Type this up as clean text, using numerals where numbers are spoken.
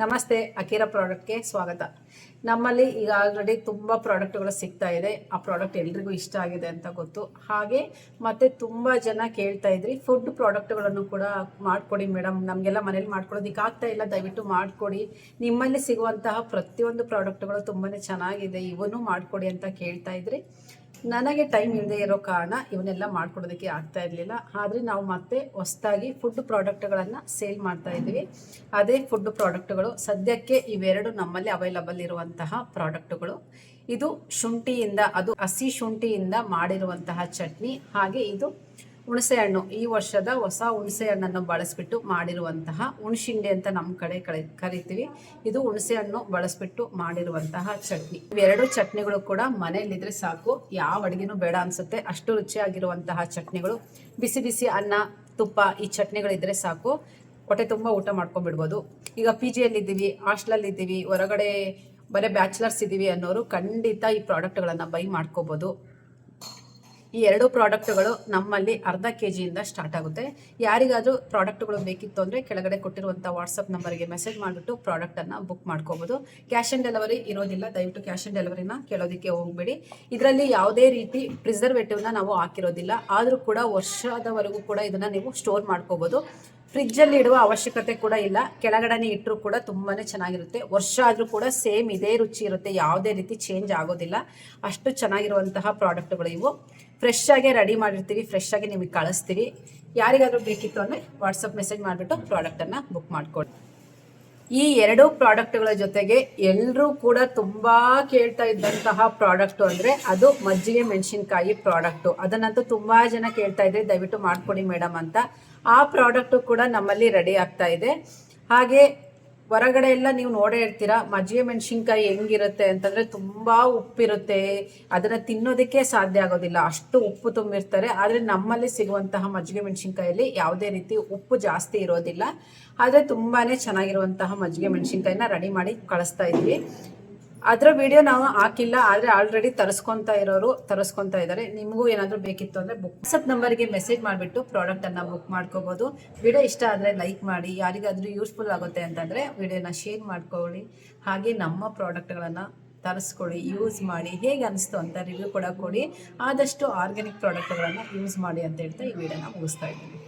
ನಮಸ್ತೆ, ಅಕಿರಾ ಪ್ರಾಡಕ್ಟ್ಗೆ ಸ್ವಾಗತ. ನಮ್ಮಲ್ಲಿ ಈಗ ಆಲ್ರೆಡಿ ತುಂಬ ಪ್ರಾಡಕ್ಟ್ಗಳು ಸಿಗ್ತಾ ಇದೆ. ಆ ಪ್ರಾಡಕ್ಟ್ ಎಲ್ರಿಗೂ ಇಷ್ಟ ಆಗಿದೆ ಅಂತ ಗೊತ್ತು. ಹಾಗೆ ಮತ್ತೆ ತುಂಬ ಜನ ಕೇಳ್ತಾ ಇದ್ರಿ, ಫುಡ್ ಪ್ರಾಡಕ್ಟ್ಗಳನ್ನು ಕೂಡ ಮಾಡಿಕೊಡಿ ಮೇಡಮ್, ನಮಗೆಲ್ಲ ಮನೇಲಿ ಮಾಡ್ಕೊಡೋದಕ್ಕೆ ಆಗ್ತಾ ಇಲ್ಲ, ದಯವಿಟ್ಟು ಮಾಡಿಕೊಡಿ. ನಿಮ್ಮಲ್ಲಿ ಸಿಗುವಂತಹ ಪ್ರತಿಯೊಂದು ಪ್ರಾಡಕ್ಟ್ಗಳು ತುಂಬಾ ಚೆನ್ನಾಗಿದೆ, ಇವನು ಮಾಡಿಕೊಡಿ ಅಂತ ಕೇಳ್ತಾ ಇದ್ರಿ. ನನಗೆ ಟೈಮ್ ಇಲ್ಲದೆ ಇರೋ ಕಾರಣ ಇವನ್ನೆಲ್ಲ ಮಾಡ್ಕೊಡೋದಕ್ಕೆ ಆಗ್ತಾ ಇರಲಿಲ್ಲ. ಆದರೆ ನಾವು ಮತ್ತೆ ಹೊಸದಾಗಿ ಫುಡ್ ಪ್ರಾಡಕ್ಟ್ಗಳನ್ನು ಸೇಲ್ ಮಾಡ್ತಾ ಇದ್ದೀವಿ. ಅದೇ ಫುಡ್ ಪ್ರಾಡಕ್ಟ್ಗಳು ಸದ್ಯಕ್ಕೆ ಇವೆರಡು ನಮ್ಮಲ್ಲಿ ಅವೈಲಬಲ್ ಇರುವಂತಹ ಪ್ರಾಡಕ್ಟ್ಗಳು. ಇದು ಶುಂಠಿಯಿಂದ, ಅದು ಹಸಿ ಶುಂಠಿಯಿಂದ ಮಾಡಿರುವಂತಹ ಚಟ್ನಿ. ಹಾಗೆ ಇದು ಹುಣಸೆ ಹಣ್ಣು, ಈ ವರ್ಷದ ಹೊಸ ಹುಣಸೆ ಹಣ್ಣನ್ನು ಬಳಸ್ಬಿಟ್ಟು ಮಾಡಿರುವಂತಹ ಹುಣಸಿಂಡೆ ಅಂತ ನಮ್ಮ ಕಡೆ ಕರಿತೀವಿ. ಇದು ಹುಣಸೆ ಹಣ್ಣು ಬಳಸ್ಬಿಟ್ಟು ಮಾಡಿರುವಂತಹ ಚಟ್ನಿ. ಇವೆರಡು ಚಟ್ನಿಗಳು ಕೂಡ ಮನೆಯಲ್ಲಿದ್ರೆ ಸಾಕು, ಯಾವ ಅಡುಗೆನೂ ಬೇಡ ಅನ್ಸುತ್ತೆ, ಅಷ್ಟು ರುಚಿಯಾಗಿರುವಂತಹ ಚಟ್ನಿಗಳು. ಬಿಸಿ ಬಿಸಿ ಅನ್ನ, ತುಪ್ಪ, ಈ ಚಟ್ನಿಗಳಿದ್ರೆ ಸಾಕು, ಹೊಟ್ಟೆ ತುಂಬ ಊಟ ಮಾಡ್ಕೊಂಡ್ಬಿಡ್ಬೋದು. ಈಗ PGಯಲ್ಲಿ ಇದ್ದೀವಿ, ಹಾಸ್ಟೆಲಲ್ಲಿ ಇದ್ದೀವಿ, ಹೊರಗಡೆ ಬರೀ ಬ್ಯಾಚುಲರ್ಸ್ ಇದ್ದೀವಿ ಅನ್ನೋರು ಖಂಡಿತ ಈ ಪ್ರಾಡಕ್ಟ್ಗಳನ್ನು ಬೈ ಮಾಡ್ಕೋಬೋದು. ಈ ಎರಡು ಪ್ರಾಡಕ್ಟ್ಗಳು ನಮ್ಮಲ್ಲಿ ಅರ್ಧ ಕೆಜಿಯಿಂದ ಸ್ಟಾರ್ಟ್ ಆಗುತ್ತೆ. ಯಾರಿಗಾದರೂ ಪ್ರಾಡಕ್ಟ್ಗಳು ಬೇಕಿತ್ತು ಅಂದರೆ ಕೆಳಗಡೆ ಕೊಟ್ಟಿರುವಂಥ ವಾಟ್ಸಪ್ ನಂಬರ್ಗೆ ಮೆಸೇಜ್ ಮಾಡಿಬಿಟ್ಟು ಪ್ರಾಡಕ್ಟನ್ನು ಬುಕ್ ಮಾಡ್ಕೋಬೋದು. ಕ್ಯಾಶ್ ಆನ್ ಡೆಲಿವರಿ ಇರೋದಿಲ್ಲ, ದಯವಿಟ್ಟು ಕ್ಯಾಶ್ ಆನ್ ಡೆಲಿವರಿನ ಕೇಳೋದಕ್ಕೆ ಹೋಗಬೇಡಿ. ಇದರಲ್ಲಿ ಯಾವುದೇ ರೀತಿ ಪ್ರಿಸರ್ವೇಟಿವ್ನ ನಾವು ಹಾಕಿರೋದಿಲ್ಲ. ಆದರೂ ಕೂಡ ವರ್ಷದವರೆಗೂ ಕೂಡ ಇದನ್ನು ನೀವು ಸ್ಟೋರ್ ಮಾಡ್ಕೋಬೋದು. ಫ್ರಿಜ್ಜಲ್ಲಿ ಇಡುವ ಅವಶ್ಯಕತೆ ಕೂಡ ಇಲ್ಲ, ಕೆಳಗಡೆ ಇಟ್ಟರೂ ಕೂಡ ತುಂಬಾ ಚೆನ್ನಾಗಿರುತ್ತೆ. ವರ್ಷ ಆದರೂ ಕೂಡ ಸೇಮ್ ಇದೇ ರುಚಿ ಇರುತ್ತೆ, ಯಾವುದೇ ರೀತಿ ಚೇಂಜ್ ಆಗೋದಿಲ್ಲ. ಅಷ್ಟು ಚೆನ್ನಾಗಿರುವಂತಹ ಪ್ರಾಡಕ್ಟ್ಗಳು ಇವು. ಫ್ರೆಶ್ ಆಗಿ ರೆಡಿ ಮಾಡಿರ್ತೀವಿ, ಫ್ರೆಶ್ ಆಗಿ ನಿಮಗೆ ಕಳಿಸ್ತೀವಿ. ಯಾರಿಗಾದರೂ ಬೇಕಿತ್ತು ಅಂದರೆ ವಾಟ್ಸಪ್ ಮೆಸೇಜ್ ಮಾಡಿಬಿಟ್ಟು ಪ್ರಾಡಕ್ಟನ್ನು ಬುಕ್ ಮಾಡ್ಕೊಳ್ಳಿ. ಈ ಎರಡು ಪ್ರಾಡಕ್ಟ್ಗಳ ಜೊತೆಗೆ ಎಲ್ಲರೂ ಕೂಡ ತುಂಬ ಕೇಳ್ತಾ ಇದ್ದಂತಹ ಪ್ರಾಡಕ್ಟು ಅಂದರೆ ಅದು ಮಜ್ಜಿಗೆ ಮೆಣಸಿನ್ಕಾಯಿ ಪ್ರಾಡಕ್ಟು. ಅದನ್ನಂತೂ ತುಂಬ ಜನ ಕೇಳ್ತಾ ಇದ್ರಿ, ದಯವಿಟ್ಟು ಮಾಡಿಕೊಡಿ ಮೇಡಮ್ ಅಂತ. ಆ ಪ್ರಾಡಕ್ಟು ಕೂಡ ನಮ್ಮಲ್ಲಿ ರೆಡಿ ಆಗ್ತಾ ಇದೆ. ಹಾಗೆ ಹೊರಗಡೆ ಎಲ್ಲ ನೀವು ನೋಡೇ ಇರ್ತೀರಾ, ಮಜ್ಜಿಗೆ ಮೆಣಸಿನ್ಕಾಯಿ ಹೆಂಗಿರುತ್ತೆ ಅಂತಂದರೆ ತುಂಬ ಉಪ್ಪಿರುತ್ತೆ, ಅದನ್ನು ತಿನ್ನೋದಕ್ಕೆ ಸಾಧ್ಯ ಆಗೋದಿಲ್ಲ, ಅಷ್ಟು ಉಪ್ಪು ತುಂಬಿರ್ತಾರೆ. ಆದರೆ ನಮ್ಮಲ್ಲಿ ಸಿಗುವಂತಹ ಮಜ್ಜಿಗೆ ಮೆಣಸಿನ್ಕಾಯಲ್ಲಿ ಯಾವುದೇ ರೀತಿ ಉಪ್ಪು ಜಾಸ್ತಿ ಇರೋದಿಲ್ಲ. ಆದರೆ ತುಂಬಾ ಚೆನ್ನಾಗಿರುವಂತಹ ಮಜ್ಜಿಗೆ ಮೆಣಸಿನ್ಕಾಯಿನ ರೆಡಿ ಮಾಡಿ ಕಳಿಸ್ತಾ ಇದ್ವಿ. ಅದರ ವಿಡಿಯೋ ನಾವು ಹಾಕಿಲ್ಲ, ಆದರೆ ಆಲ್ರೆಡಿ ತರಿಸ್ಕೊತಾ ಇದ್ದಾರೆ. ನಿಮಗೂ ಏನಾದರೂ ಬೇಕಿತ್ತು ಅಂದರೆ ವಾಟ್ಸಪ್ ನಂಬರ್ಗೆ ಮೆಸೇಜ್ ಮಾಡಿಬಿಟ್ಟು ಪ್ರಾಡಕ್ಟನ್ನು ಬುಕ್ ಮಾಡ್ಕೋಬೋದು. ವಿಡಿಯೋ ಇಷ್ಟ ಆದರೆ ಲೈಕ್ ಮಾಡಿ, ಯಾರಿಗಾದರೂ ಯೂಸ್ಫುಲ್ ಆಗುತ್ತೆ ಅಂತಂದರೆ ವಿಡಿಯೋನ ಶೇರ್ ಮಾಡ್ಕೊಳ್ಳಿ. ಹಾಗೆ ನಮ್ಮ ಪ್ರಾಡಕ್ಟ್ಗಳನ್ನು ತರಿಸ್ಕೊಳ್ಳಿ, ಯೂಸ್ ಮಾಡಿ, ಹೇಗೆ ಅನಿಸ್ತು ಅಂತ ರಿವ್ಯೂ ಕೂಡ ಕೊಡಿ. ಆದಷ್ಟು ಆರ್ಗ್ಯಾನಿಕ್ ಪ್ರಾಡಕ್ಟ್ಗಳನ್ನು ಯೂಸ್ ಮಾಡಿ ಅಂತ ಹೇಳ್ತಾ ಈ ವಿಡಿಯೋನ ಮುಗಿಸ್ತಾ ಇದ್ದೀನಿ.